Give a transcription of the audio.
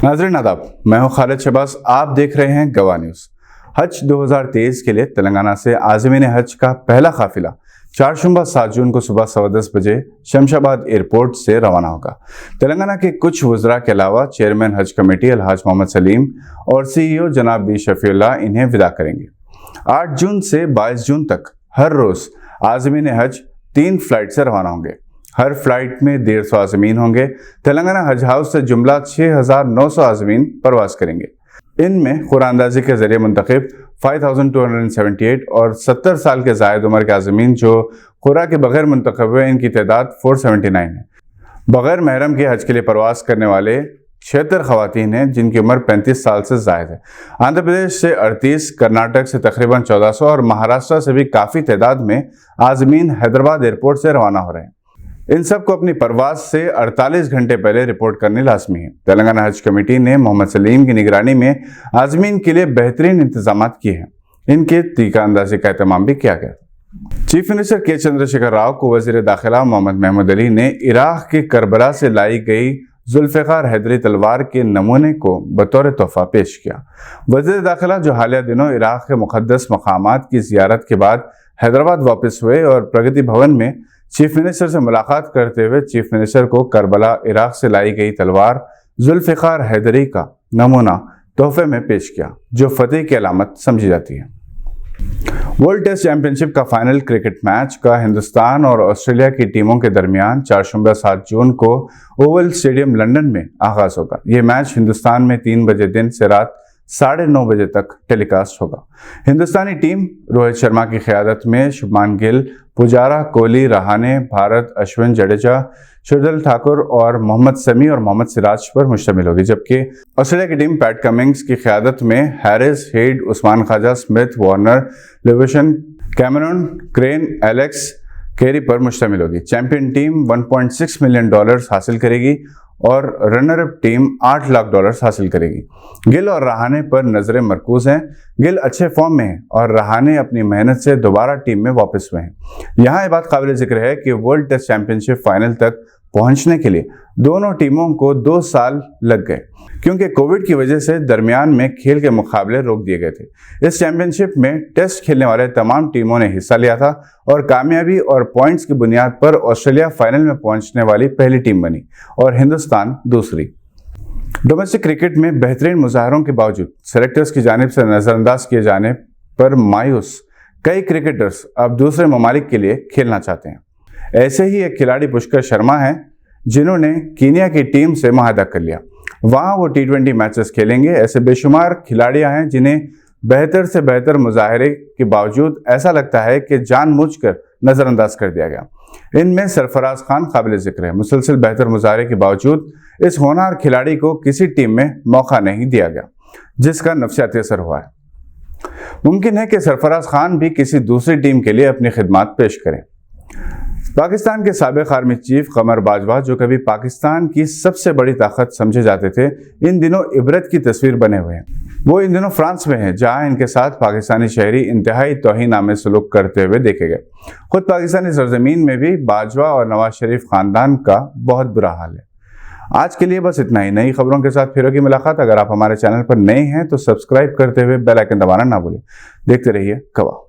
नाज़रीन आदाब, मैं हूं खालिद शहबाज। आप देख रहे हैं गवाह न्यूज़। हज 2023 के लिए तेलंगाना से आज़मीन हज का पहला काफिला चारशंबा 7 जून को सुबह 10:15 बजे शमशाबाद एयरपोर्ट से रवाना होगा। तेलंगाना के कुछ वज़रा के अलावा चेयरमैन हज कमेटी अलहाज मोहम्मद सलीम और CEO जनाब बी शफीउल्लाह इन्हें विदा करेंगे। 8 जून से 22 जून तक हर रोज़ आज़मीन हज 3 फ्लाइट से रवाना होंगे। हर फ्लाइट में 150 आज़मीन होंगे। तेलंगाना हज हाउस से जुमला 6,900 आज़मीन परवास करेंगे। इनमें कुरानंदाजी के जरिए मुंतखब 5,278 और 70 साल के जायद उम्र के आज़मीन जो कुरा के बगैर मुंतखब हुए, इनकी तादाद 479 है। बगैर महरम के हज के लिए परवास करने वाले 76 खवातीन हैं जिनकी उम्र 35 साल से जायद है। आंध्र प्रदेश से 38, कर्नाटक से तकरीबन 1400 और महाराष्ट्र से भी काफ़ी तादाद में आज़मीन हैदराबाद एयरपोर्ट से रवाना हो रहे हैं। इन सब को अपनी परवाज से 48 घंटे पहले रिपोर्ट करनी लाजमी है। तेलंगाना हज कमेटी ने मोहम्मद सलीम की निगरानी में आज़मीन के लिए बेहतरीन इंतजाम किए हैं। इनके टीका अंदाजी का एहतमाम भी किया गया। चीफ मिनिस्टर के चंद्रशेखर राव को वजीर दाखिला मोहम्मद महमूद अली ने इराक के करबला से लाई गई जुल्फ़िकार हैदरी तलवार के नमूने को बतौर तोहफा पेश किया। वजीर दाखिला जो हालिया दिनों इराक के मुक़द्दस मकामात की ज़ियारत के बाद हैदराबाद वापस हुए और प्रगति भवन में चीफ मिनिस्टर से मुलाकात करते हुए चीफ मिनिस्टर को करबला इराक से लाई गई तलवार जुल्फ़िकार हैदरी का नमूना तोहफे में पेश किया, जो फतेह की अलामत समझी जाती है। वर्ल्ड टेस्ट चैंपियनशिप का फाइनल क्रिकेट मैच का हिंदुस्तान और ऑस्ट्रेलिया की टीमों के दरमियान चारशंबा 7 जून को ओवल स्टेडियम लंदन में आगाज होगा। ये मैच हिंदुस्तान में 3 बजे दिन से रात 9:30 बजे तक टेलीकास्ट होगा। हिंदुस्तानी टीम रोहित शर्मा की क़यादत में शुभमान गिल, पुजारा, कोहली, रहाणे, भारत, अश्विन, जडेजा, शार्दुल ठाकुर और मोहम्मद शमी और मोहम्मद सिराज पर मुश्तमिल होगी, जबकि ऑस्ट्रेलिया की टीम पैट कमिंग्स की क़यादत में Harris, Head, Usman Khawaja, Smith, Warner, लिविशन, कैमरून, क्रेन, एलेक्स कैरी पर मुश्तमिल होगी। चैंपियन टीम $1.6 मिलियन हासिल करेगी और रनर अप टीम $8 लाख हासिल करेगी। गिल और रहाणे पर नजरें मरकूज हैं। गिल अच्छे फॉर्म में हैं और रहाणे अपनी मेहनत से दोबारा टीम में वापस हुए हैं। यहाँ ये बात काबिल जिक्र है कि वर्ल्ड टेस्ट चैंपियनशिप फाइनल तक पहुंचने के लिए दोनों टीमों को 2 साल लग गए, क्योंकि कोविड की वजह से दरमियान में खेल के मुकाबले रोक दिए गए थे। इस चैंपियनशिप में टेस्ट खेलने वाले तमाम टीमों ने हिस्सा लिया था और कामयाबी और पॉइंट्स की बुनियाद पर ऑस्ट्रेलिया फाइनल में पहुंचने वाली पहली टीम बनी और हिंदुस्तान दूसरी। डोमेस्टिक क्रिकेट में बेहतरीन मुजाहरों के बावजूद सेलेक्टर्स की जानिब से नज़रअंदाज किए जाने पर मायूस कई क्रिकेटर्स अब दूसरे ममालिक के लिए खेलना चाहते हैं। ऐसे ही एक खिलाड़ी पुष्कर शर्मा हैं जिन्होंने कीनिया की टीम से मुआहदा कर लिया। वहाँ वो T20 मैचेस खेलेंगे। ऐसे बेशुमार खिलाड़ियाँ हैं जिन्हें बेहतर से बेहतर मुजाहरे के बावजूद ऐसा लगता है कि जानबूझकर नज़रअंदाज कर दिया गया। इनमें सरफराज खान काबिल जिक्र है। मुसलसल बेहतर मुजाहरे के बावजूद इस होनहार खिलाड़ी को किसी टीम में मौका नहीं दिया गया, जिसका नफसियाती असर हुआ है। मुमकिन है कि सरफराज खान भी किसी दूसरी टीम के लिए अपनी खिदमात पेश करें। पाकिस्तान के साबिक आर्मी चीफ कमर बाजवा, जो कभी पाकिस्तान की सबसे बड़ी ताकत समझे जाते थे, इन दिनों इबरत की तस्वीर बने हुए हैं। वो इन दिनों फ्रांस में हैं, जहां इनके साथ पाकिस्तानी शहरी इंतहाई तौहीन-आमेज़ सलूक करते हुए देखे गए। खुद पाकिस्तानी सरजमीन में भी बाजवा और नवाज शरीफ खानदान का बहुत बुरा हाल है। आज के लिए बस इतना ही। नई खबरों के साथ फिर होगी मुलाकात। अगर आप हमारे चैनल पर नए हैं तो सब्सक्राइब करते हुए बेल आइकन दबाना ना भूलें। देखते रहिए गवाह।